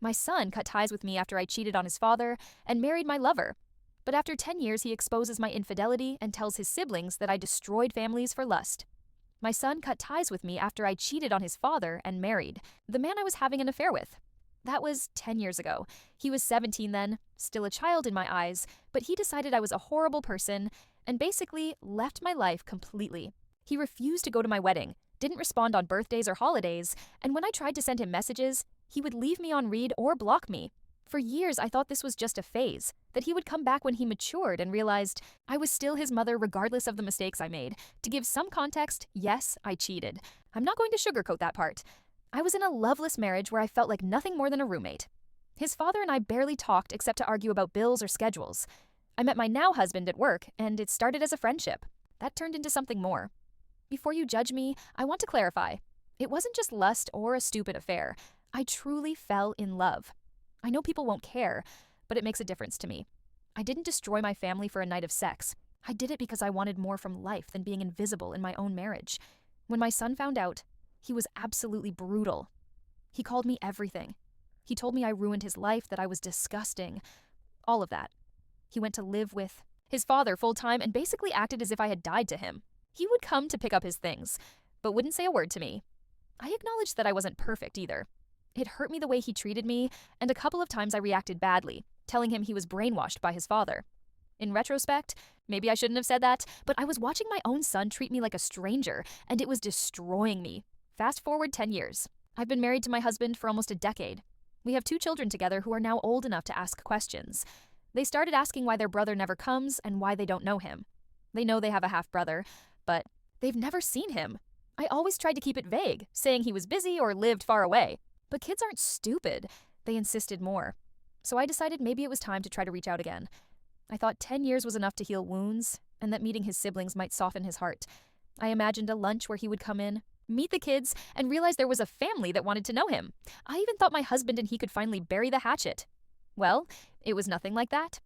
My son cut ties with me after I cheated on his father and married my lover. But after 10 years, he exposes my infidelity and tells his siblings that I destroyed families for lust. My son cut ties with me after I cheated on his father and married the man I was having an affair with. That was 10 years ago. He was 17 then, still a child in my eyes, but he decided I was a horrible person and basically left my life completely. He refused to go to my wedding, didn't respond on birthdays or holidays, and when I tried to send him messages, he would leave me on read or block me. For years, I thought this was just a phase, that he would come back when he matured and realized I was still his mother regardless of the mistakes I made. To give some context, yes, I cheated. I'm not going to sugarcoat that part. I was in a loveless marriage where I felt like nothing more than a roommate. His father and I barely talked except to argue about bills or schedules. I met my now husband at work, and it started as a friendship. That turned into something more. Before you judge me, I want to clarify. It wasn't just lust or a stupid affair. I truly fell in love. I know people won't care, but it makes a difference to me. I didn't destroy my family for a night of sex. I did it because I wanted more from life than being invisible in my own marriage. When my son found out, he was absolutely brutal. He called me everything. He told me I ruined his life, that I was disgusting. All of that. He went to live with his father full-time and basically acted as if I had died to him. He would come to pick up his things, but wouldn't say a word to me. I acknowledged that I wasn't perfect either. It hurt me the way he treated me, and a couple of times I reacted badly, telling him he was brainwashed by his father. In retrospect, maybe I shouldn't have said that, but I was watching my own son treat me like a stranger, and it was destroying me. Fast forward 10 years. I've been married to my husband for almost a decade. We have 2 children together who are now old enough to ask questions. They started asking why their brother never comes and why they don't know him. They know they have a half-brother, but they've never seen him. I always tried to keep it vague, saying he was busy or lived far away. But kids aren't stupid. They insisted more. So I decided maybe it was time to try to reach out again. I thought 10 years was enough to heal wounds, and that meeting his siblings might soften his heart. I imagined a lunch where he would come in, meet the kids, and realize there was a family that wanted to know him. I even thought my husband and he could finally bury the hatchet. Well, it was nothing like that.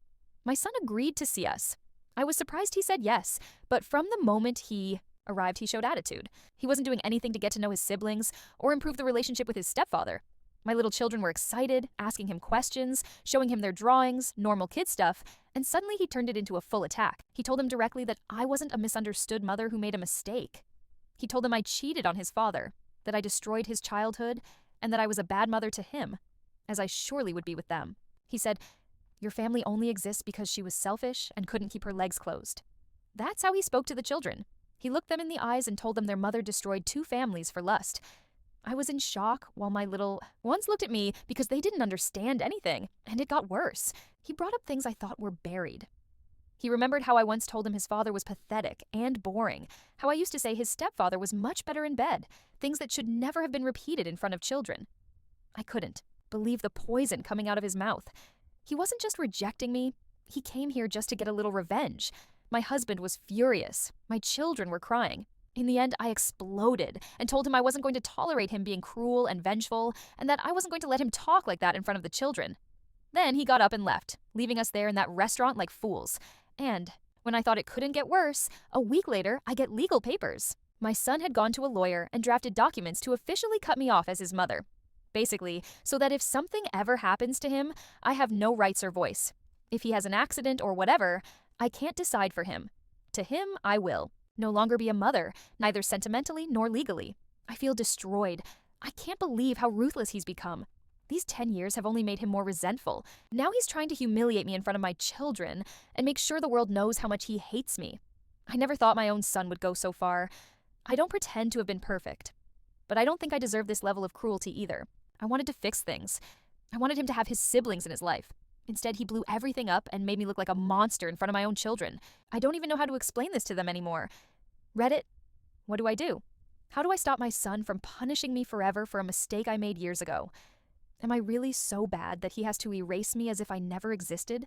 My son agreed to see us. I was surprised he said yes, but from the moment he arrived, he showed attitude. He wasn't doing anything to get to know his siblings or improve the relationship with his stepfather. My little children were excited, asking him questions, showing him their drawings, normal kid stuff, and suddenly he turned it into a full attack. He told them directly that I wasn't a misunderstood mother who made a mistake. He told them I cheated on his father, that I destroyed his childhood, and that I was a bad mother to him, as I surely would be with them. He said, "Your family only exists because she was selfish and couldn't keep her legs closed." That's how he spoke to the children. He looked them in the eyes and told them their mother destroyed 2 families for lust. I was in shock while my little ones looked at me because they didn't understand anything, and it got worse. He brought up things I thought were buried. He remembered how I once told him his father was pathetic and boring, how I used to say his stepfather was much better in bed, things that should never have been repeated in front of children. I couldn't believe the poison coming out of his mouth. He wasn't just rejecting me, he came here just to get a little revenge. My husband was furious. My children were crying. In the end, I exploded and told him I wasn't going to tolerate him being cruel and vengeful, and that I wasn't going to let him talk like that in front of the children. Then he got up and left, leaving us there in that restaurant like fools. And when I thought it couldn't get worse, a week later, I get legal papers. My son had gone to a lawyer and drafted documents to officially cut me off as his mother. Basically, so that if something ever happens to him, I have no rights or voice. If he has an accident or whatever, I can't decide for him. To him, I will. No longer be a mother, neither sentimentally nor legally. I feel destroyed. I can't believe how ruthless he's become. These 10 years have only made him more resentful. Now he's trying to humiliate me in front of my children and make sure the world knows how much he hates me. I never thought my own son would go so far. I don't pretend to have been perfect. But I don't think I deserve this level of cruelty either. I wanted to fix things. I wanted him to have his siblings in his life. Instead, he blew everything up and made me look like a monster in front of my own children. I don't even know how to explain this to them anymore. Reddit, what do I do? How do I stop my son from punishing me forever for a mistake I made years ago? Am I really so bad that he has to erase me as if I never existed?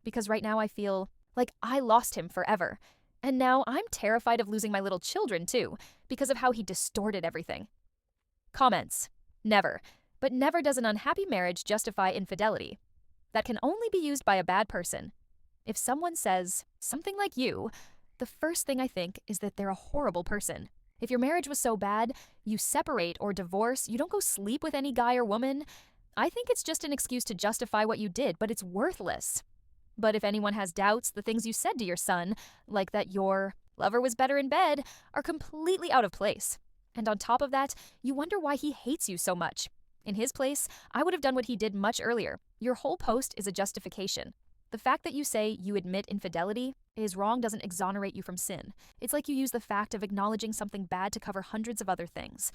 Because right now I feel like I lost him forever. And now I'm terrified of losing my little children too, because of how he distorted everything. Comments. Never. But never does an unhappy marriage justify infidelity. That can only be used by a bad person. If someone says something like you, the first thing I think is that they're a horrible person. If your marriage was so bad, you separate or divorce, you don't go sleep with any guy or woman. I think it's just an excuse to justify what you did, but it's worthless. But if anyone has doubts, the things you said to your son, like that your lover was better in bed, are completely out of place. And on top of that, you wonder why he hates you so much. In his place, I would have done what he did much earlier. Your whole post is a justification. The fact that you say you admit infidelity is wrong doesn't exonerate you from sin. It's like you use the fact of acknowledging something bad to cover hundreds of other things.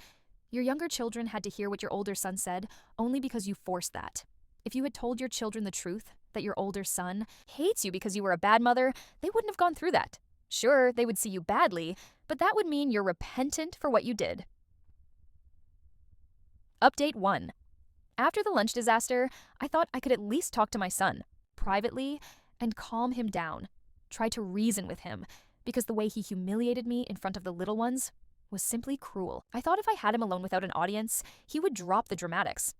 Your younger children had to hear what your older son said only because you forced that. If you had told your children the truth, that your older son hates you because you were a bad mother, they wouldn't have gone through that. Sure, they would see you badly, but that would mean you're repentant for what you did. Update 1. After the lunch disaster, I thought I could at least talk to my son, privately, and calm him down. Try to reason with him, because the way he humiliated me in front of the little ones was simply cruel. I thought if I had him alone without an audience, he would drop the dramatics.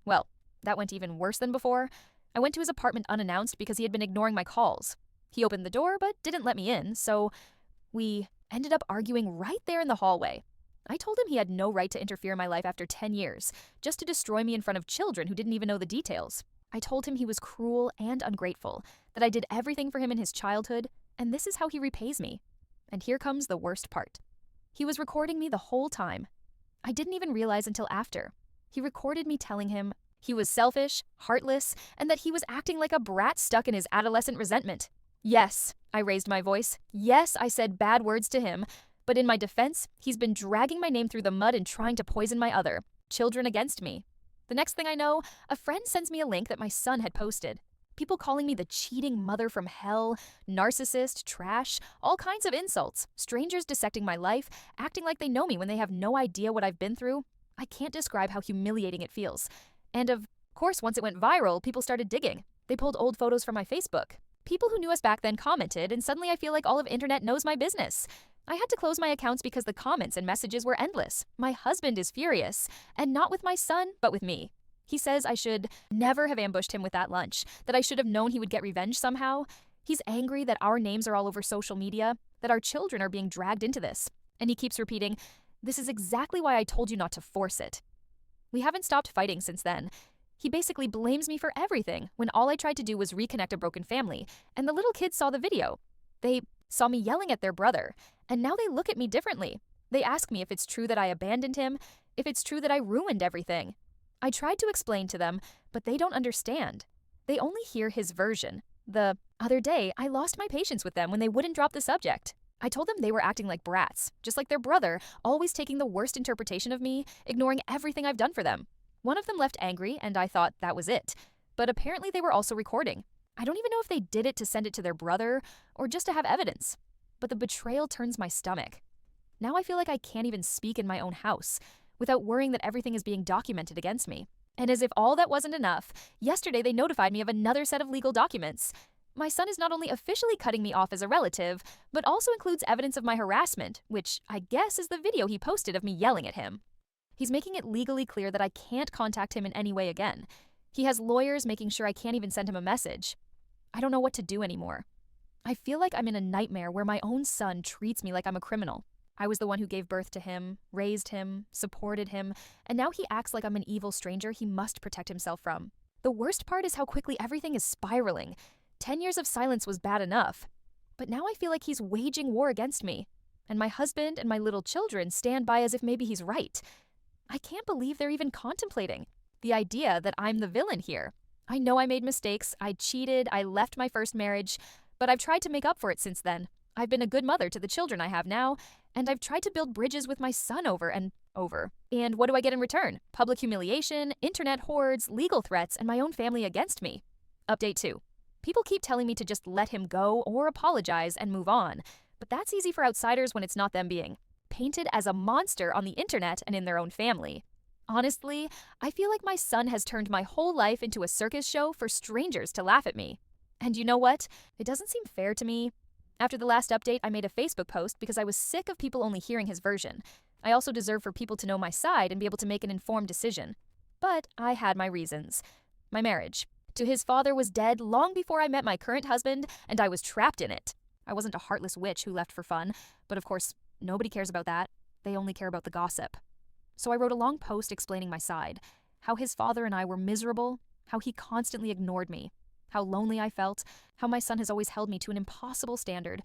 Well, that went even worse than before. I went to his apartment unannounced because he had been ignoring my calls. He opened the door but didn't let me in, so we ended up arguing right there in the hallway. I told him he had no right to interfere in my life after 10 years, just to destroy me in front of children who didn't even know the details. I told him he was cruel and ungrateful, that I did everything for him in his childhood, and this is how he repays me. And here comes the worst part. He was recording me the whole time. I didn't even realize until after. He recorded me telling him he was selfish, heartless, and that he was acting like a brat stuck in his adolescent resentment. Yes, I raised my voice. Yes, I said bad words to him. But in my defense, he's been dragging my name through the mud and trying to poison my other children against me. The next thing I know, a friend sends me a link that my son had posted. People calling me the cheating mother from hell, narcissist, trash, all kinds of insults. Strangers dissecting my life, acting like they know me when they have no idea what I've been through. I can't describe how humiliating it feels. And of course, once it went viral, people started digging. They pulled old photos from my Facebook. People who knew us back then commented, and suddenly I feel like all of internet knows my business. I had to close my accounts because the comments and messages were endless. My husband is furious, and not with my son, but with me. He says I should never have ambushed him with that lunch, that I should have known he would get revenge somehow. He's angry that our names are all over social media, that our children are being dragged into this. And he keeps repeating, "This is exactly why I told you not to force it." We haven't stopped fighting since then. He basically blames me for everything when all I tried to do was reconnect a broken family, and the little kids saw the video. They saw me yelling at their brother, and now they look at me differently. They ask me if it's true that I abandoned him, if it's true that I ruined everything. I tried to explain to them, but they don't understand. They only hear his version. The other day, I lost my patience with them when they wouldn't drop the subject. I told them they were acting like brats, just like their brother, always taking the worst interpretation of me, ignoring everything I've done for them. One of them left angry, and I thought that was it. But apparently they were also recording. I don't even know if they did it to send it to their brother or just to have evidence. But the betrayal turns my stomach. Now I feel like I can't even speak in my own house without worrying that everything is being documented against me. And as if all that wasn't enough, yesterday they notified me of another set of legal documents. My son is not only officially cutting me off as a relative, but also includes evidence of my harassment, which I guess is the video he posted of me yelling at him. He's making it legally clear that I can't contact him in any way again. He has lawyers making sure I can't even send him a message. I don't know what to do anymore. I feel like I'm in a nightmare where my own son treats me like I'm a criminal. I was the one who gave birth to him, raised him, supported him, and now he acts like I'm an evil stranger he must protect himself from. The worst part is how quickly everything is spiraling. 10 years of silence was bad enough. But now I feel like he's waging war against me. And my husband and my little children stand by as if maybe he's right. I can't believe they're even contemplating the idea that I'm the villain here. I know I made mistakes, I cheated, I left my first marriage, but I've tried to make up for it since then. I've been a good mother to the children I have now, and I've tried to build bridges with my son over and over. And what do I get in return? Public humiliation, internet hordes, legal threats, and my own family against me. Update 2. People keep telling me to just let him go or apologize and move on, but that's easy for outsiders when it's not them being painted as a monster on the internet and in their own family. Honestly, I feel like my son has turned my whole life into a circus show for strangers to laugh at me. And you know what? It doesn't seem fair to me. After the last update, I made a Facebook post because I was sick of people only hearing his version. I also deserve for people to know my side and be able to make an informed decision. But I had my reasons. My marriage to his father was dead long before I met my current husband, and I was trapped in it. I wasn't a heartless witch who left for fun, but of course, nobody cares about that. They only care about the gossip. So I wrote a long post explaining my side. how his father and I were miserable, how he constantly ignored me, how lonely I felt, how my son has always held me to an impossible standard,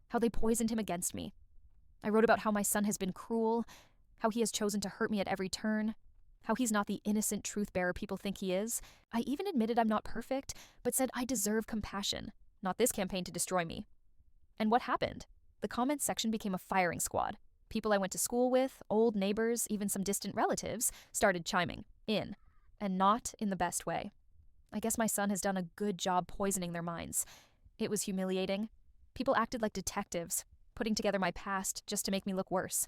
how they poisoned him against me. I wrote about how my son has been cruel, how he has chosen to hurt me at every turn, how he's not the innocent truth bearer people think he is. I even admitted I'm not perfect, but said I deserve compassion, not this campaign to destroy me. And what happened? The comments section became a firing squad. People I went to school with, old neighbors, even some distant relatives, started chiming in, and not in the best way. I guess my son has done a good job poisoning their minds. It was humiliating. People acted like detectives, putting together my past just to make me look worse.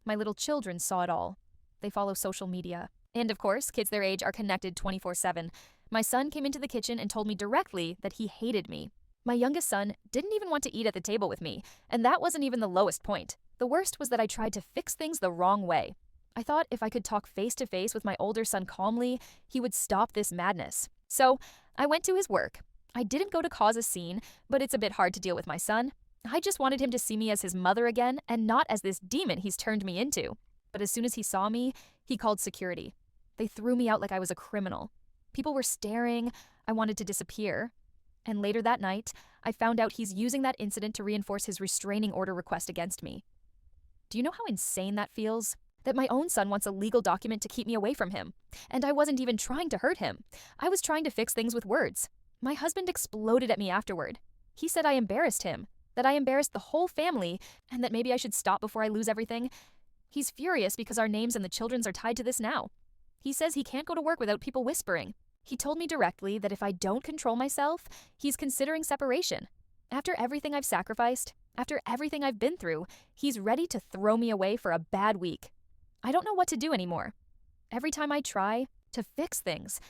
My little children saw it all. They follow social media. And of course, kids their age are connected 24/7. My son came into the kitchen and told me directly that he hated me. My youngest son didn't even want to eat at the table with me, and that wasn't even the lowest point. The worst was that I tried to fix things the wrong way. I thought if I could talk face to face with my older son calmly, he would stop this madness. So I went to his work. I didn't go to cause a scene, but it's a bit hard to deal with my son. I just wanted him to see me as his mother again and not as this demon he's turned me into. But as soon as he saw me, he called security. They threw me out like I was a criminal. People were staring. I wanted to disappear. And later that night, I found out he's using that incident to reinforce his restraining order request against me. Do you know how insane that feels? That my own son wants a legal document to keep me away from him. And I wasn't even trying to hurt him. I was trying to fix things with words. My husband exploded at me afterward. He said I embarrassed him, that I embarrassed the whole family, and that maybe I should stop before I lose everything. He's furious because our names and the children's are tied to this now. He says he can't go to work without people whispering. He told me directly that if I don't control myself, he's considering separation. After everything I've sacrificed, after everything I've been through, he's ready to throw me away for a bad week. I don't know what to do anymore. Every time I try to fix things,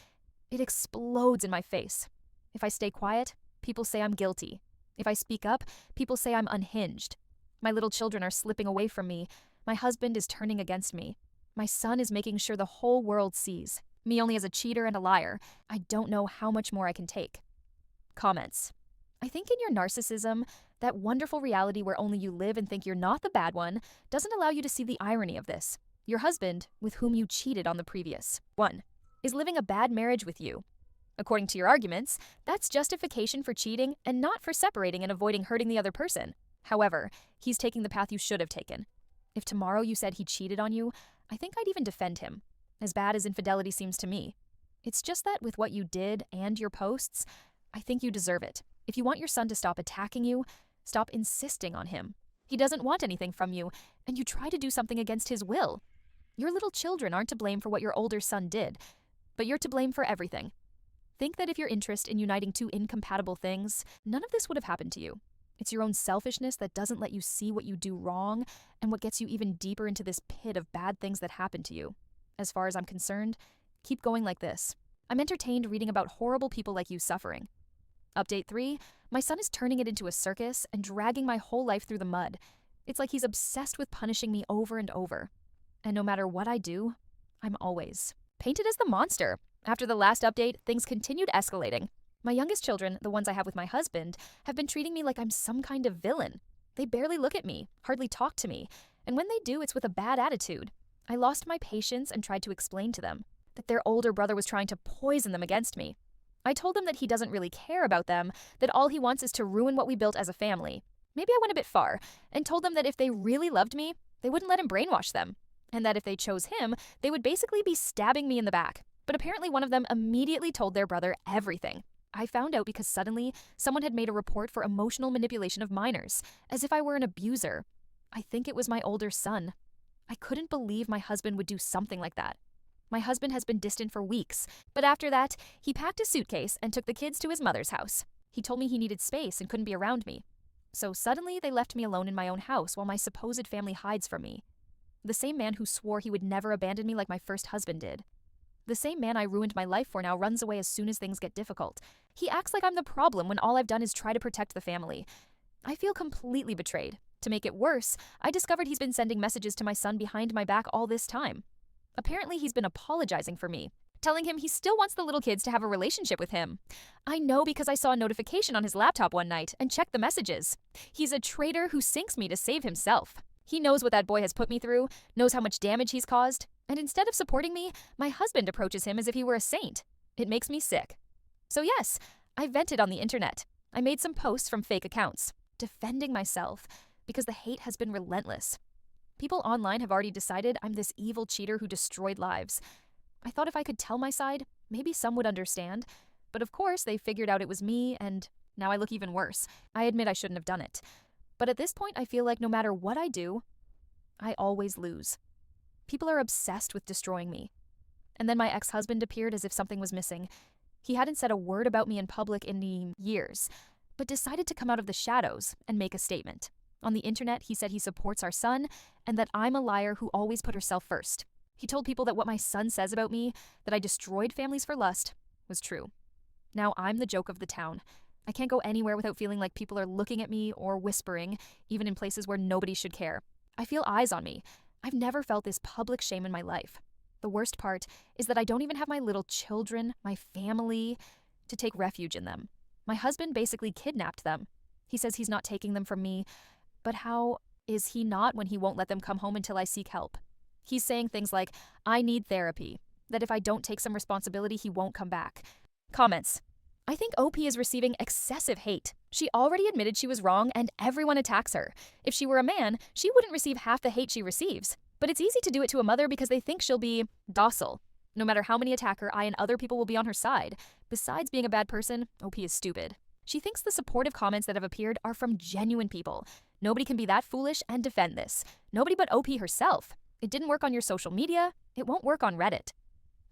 it explodes in my face. If I stay quiet, people say I'm guilty. If I speak up, people say I'm unhinged. My little children are slipping away from me. My husband is turning against me. My son is making sure the whole world sees me only as a cheater and a liar. I don't know how much more I can take. Comments. I think in your narcissism, that wonderful reality where only you live and think you're not the bad one, doesn't allow you to see the irony of this. Your husband, with whom you cheated on the previous one, is living a bad marriage with you. According to your arguments, that's justification for cheating and not for separating and avoiding hurting the other person. However, he's taking the path you should have taken. If tomorrow you said he cheated on you, I think I'd even defend him, as bad as infidelity seems to me. It's just that with what you did and your posts, I think you deserve it. If you want your son to stop attacking you, stop insisting on him. He doesn't want anything from you, and you try to do something against his will. Your little children aren't to blame for what your older son did, but you're to blame for everything. Think that if your interest in uniting two incompatible things, none of this would have happened to you. It's your own selfishness that doesn't let you see what you do wrong and what gets you even deeper into this pit of bad things that happen to you. As far as I'm concerned, keep going like this. I'm entertained reading about horrible people like you suffering. Update 3, my son is turning it into a circus and dragging my whole life through the mud. It's like he's obsessed with punishing me over and over. And no matter what I do, I'm always painted as the monster. After the last update, things continued escalating. My youngest children, the ones I have with my husband, have been treating me like I'm some kind of villain. They barely look at me, hardly talk to me, and when they do, it's with a bad attitude. I lost my patience and tried to explain to them that their older brother was trying to poison them against me. I told them that he doesn't really care about them, that all he wants is to ruin what we built as a family. Maybe I went a bit far, and told them that if they really loved me, they wouldn't let him brainwash them, and that if they chose him, they would basically be stabbing me in the back. But apparently one of them immediately told their brother everything. I found out because suddenly someone had made a report for emotional manipulation of minors, as if I were an abuser. I think it was my older son. I couldn't believe my husband would do something like that. My husband has been distant for weeks, but after that, he packed a suitcase and took the kids to his mother's house. He told me he needed space and couldn't be around me. So suddenly they left me alone in my own house while my supposed family hides from me. The same man who swore he would never abandon me like my first husband did. The same man I ruined my life for now runs away as soon as things get difficult. He acts like I'm the problem when all I've done is try to protect the family. I feel completely betrayed. To make it worse, I discovered he's been sending messages to my son behind my back all this time. Apparently he's been apologizing for me, telling him he still wants the little kids to have a relationship with him. I know because I saw a notification on his laptop one night and checked the messages. He's a traitor who sinks me to save himself. He knows what that boy has put me through, knows how much damage he's caused, and instead of supporting me, my husband approaches him as if he were a saint. It makes me sick. So yes, I vented on the internet. I made some posts from fake accounts, defending myself, because the hate has been relentless. People online have already decided I'm this evil cheater who destroyed lives. I thought if I could tell my side, maybe some would understand. But of course, they figured out it was me, and now I look even worse. I admit I shouldn't have done it. But at this point, I feel like no matter what I do, I always lose. People are obsessed with destroying me. And then my ex-husband appeared as if something was missing. He hadn't said a word about me in public in years, but decided to come out of the shadows and make a statement. On the internet, he said he supports our son and that I'm a liar who always put herself first. He told people that what my son says about me, that I destroyed families for lust, was true. Now I'm the joke of the town. I can't go anywhere without feeling like people are looking at me or whispering, even in places where nobody should care. I feel eyes on me. I've never felt this public shame in my life. The worst part is that I don't even have my little children, my family, to take refuge in them. My husband basically kidnapped them. He says he's not taking them from me, but how is he not when he won't let them come home until I seek help? He's saying things like, I need therapy, that if I don't take some responsibility, he won't come back. Comments. I think OP is receiving excessive hate. She already admitted she was wrong and everyone attacks her. If she were a man, she wouldn't receive half the hate she receives. But it's easy to do it to a mother because they think she'll be docile. No matter how many attack her, I and other people will be on her side. Besides being a bad person, OP is stupid. She thinks the supportive comments that have appeared are from genuine people. Nobody can be that foolish and defend this. Nobody but OP herself. It didn't work on your social media. It won't work on Reddit.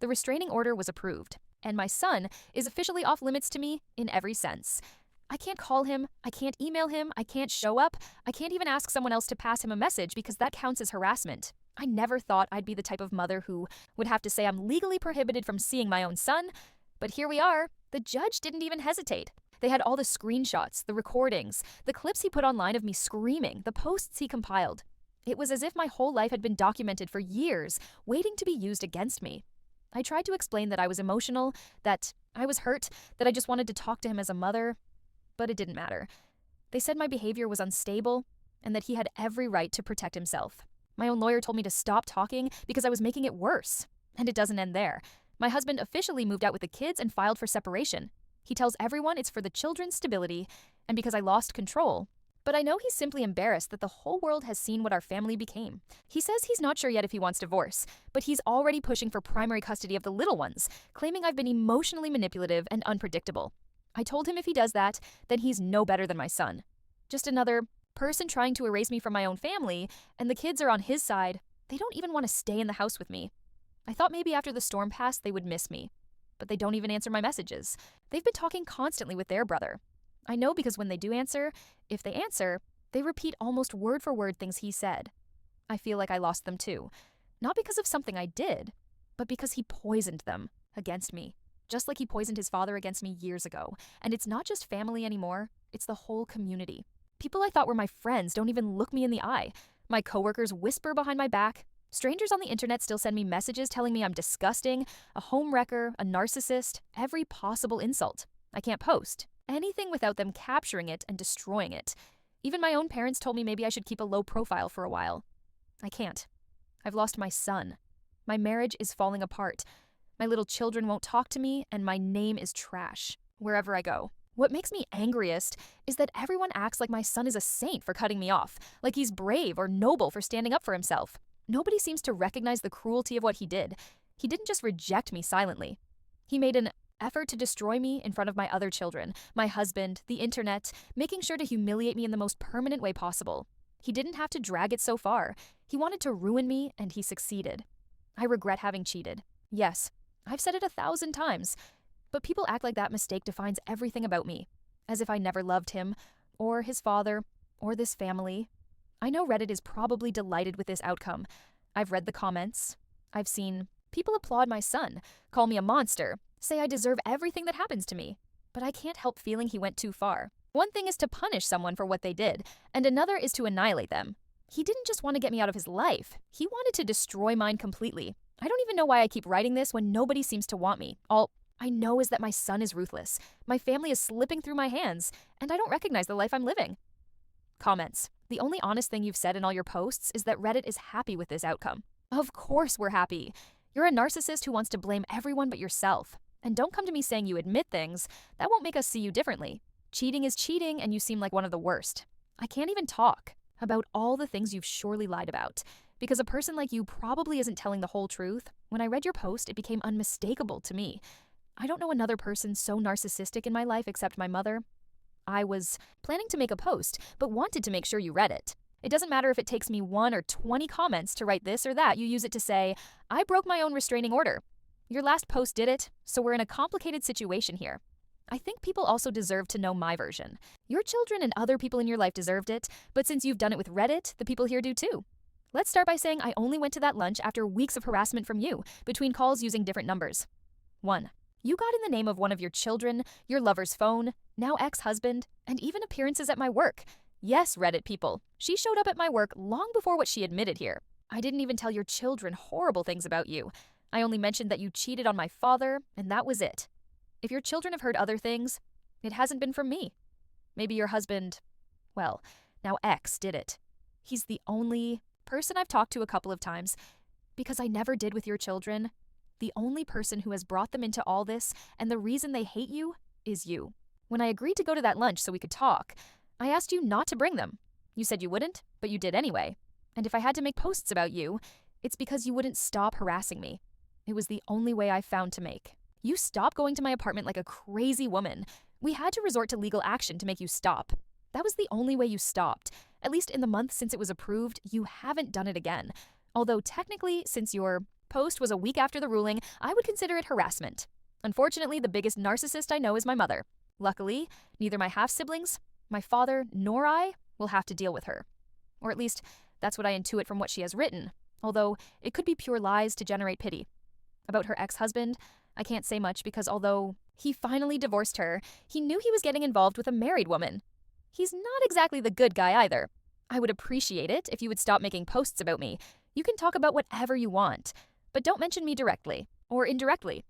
The restraining order was approved, and my son is officially off limits to me in every sense. I can't call him, I can't email him, I can't show up, I can't even ask someone else to pass him a message because that counts as harassment. I never thought I'd be the type of mother who would have to say I'm legally prohibited from seeing my own son, but here we are. The judge didn't even hesitate. They had all the screenshots, the recordings, the clips he put online of me screaming, the posts he compiled. It was as if my whole life had been documented for years, waiting to be used against me. I tried to explain that I was emotional, that I was hurt, that I just wanted to talk to him as a mother, but it didn't matter. They said my behavior was unstable and that he had every right to protect himself. My own lawyer told me to stop talking because I was making it worse. And it doesn't end there. My husband officially moved out with the kids and filed for separation. He tells everyone it's for the children's stability and because I lost control. But I know he's simply embarrassed that the whole world has seen what our family became. He says he's not sure yet if he wants divorce, but he's already pushing for primary custody of the little ones, claiming I've been emotionally manipulative and unpredictable. I told him if he does that, then he's no better than my son. Just another person trying to erase me from my own family, and the kids are on his side. They don't even want to stay in the house with me. I thought maybe after the storm passed they would miss me, but they don't even answer my messages. They've been talking constantly with their brother. I know because when they do answer, if they answer, they repeat almost word for word things he said. I feel like I lost them too. Not because of something I did, but because he poisoned them against me. Just like he poisoned his father against me years ago. And it's not just family anymore, it's the whole community. People I thought were my friends don't even look me in the eye. My coworkers whisper behind my back. Strangers on the internet still send me messages telling me I'm disgusting, a homewrecker, a narcissist, every possible insult. I can't post anything without them capturing it and destroying it. Even my own parents told me maybe I should keep a low profile for a while. I can't. I've lost my son. My marriage is falling apart. My little children won't talk to me, and my name is trash wherever I go. What makes me angriest is that everyone acts like my son is a saint for cutting me off, like he's brave or noble for standing up for himself. Nobody seems to recognize the cruelty of what he did. He didn't just reject me silently. He made an effort to destroy me in front of my other children, my husband, the internet, making sure to humiliate me in the most permanent way possible. He didn't have to drag it so far. He wanted to ruin me, and he succeeded. I regret having cheated. Yes, I've said it 1,000 times, but people act like that mistake defines everything about me, as if I never loved him, or his father, or this family. I know Reddit is probably delighted with this outcome. I've read the comments. I've seen people applaud my son, call me a monster, say I deserve everything that happens to me. But I can't help feeling he went too far. One thing is to punish someone for what they did, and another is to annihilate them. He didn't just want to get me out of his life. He wanted to destroy mine completely. I don't even know why I keep writing this when nobody seems to want me. All I know is that my son is ruthless. My family is slipping through my hands, and I don't recognize the life I'm living. Comments. The only honest thing you've said in all your posts is that Reddit is happy with this outcome. Of course we're happy. You're a narcissist who wants to blame everyone but yourself. And don't come to me saying you admit things. That won't make us see you differently. Cheating is cheating, and you seem like one of the worst. I can't even talk about all the things you've surely lied about. Because a person like you probably isn't telling the whole truth. When I read your post, it became unmistakable to me. I don't know another person so narcissistic in my life except my mother. I was planning to make a post, but wanted to make sure you read it. It doesn't matter if it takes me 1 or 20 comments to write this or that. You use it to say, I broke my own restraining order. Your last post did it, so we're in a complicated situation here. I think people also deserve to know my version. Your children and other people in your life deserved it, but since you've done it with Reddit, the people here do too. Let's start by saying I only went to that lunch after weeks of harassment from you, between calls using different numbers. 1. You got in the name of one of your children, your lover's phone, now ex-husband, and even appearances at my work. Yes, Reddit people, she showed up at my work long before what she admitted here. I didn't even tell your children horrible things about you. I only mentioned that you cheated on my father, and that was it. If your children have heard other things, it hasn't been from me. Maybe your husband, well, now ex, did it. He's the only person I've talked to a couple of times, because I never did with your children. The only person who has brought them into all this, and the reason they hate you, is you. When I agreed to go to that lunch so we could talk, I asked you not to bring them. You said you wouldn't, but you did anyway. And if I had to make posts about you, it's because you wouldn't stop harassing me. It was the only way I found to make. You stopped going to my apartment like a crazy woman. We had to resort to legal action to make you stop. That was the only way you stopped. At least in the month since it was approved, you haven't done it again. Although technically, since your post was a week after the ruling, I would consider it harassment. Unfortunately, the biggest narcissist I know is my mother. Luckily, neither my half-siblings, my father, nor I will have to deal with her. Or at least, that's what I intuit from what she has written, although it could be pure lies to generate pity. About her ex-husband, I can't say much because although he finally divorced her, he knew he was getting involved with a married woman. He's not exactly the good guy either. I would appreciate it if you would stop making posts about me. You can talk about whatever you want, but don't mention me directly or indirectly.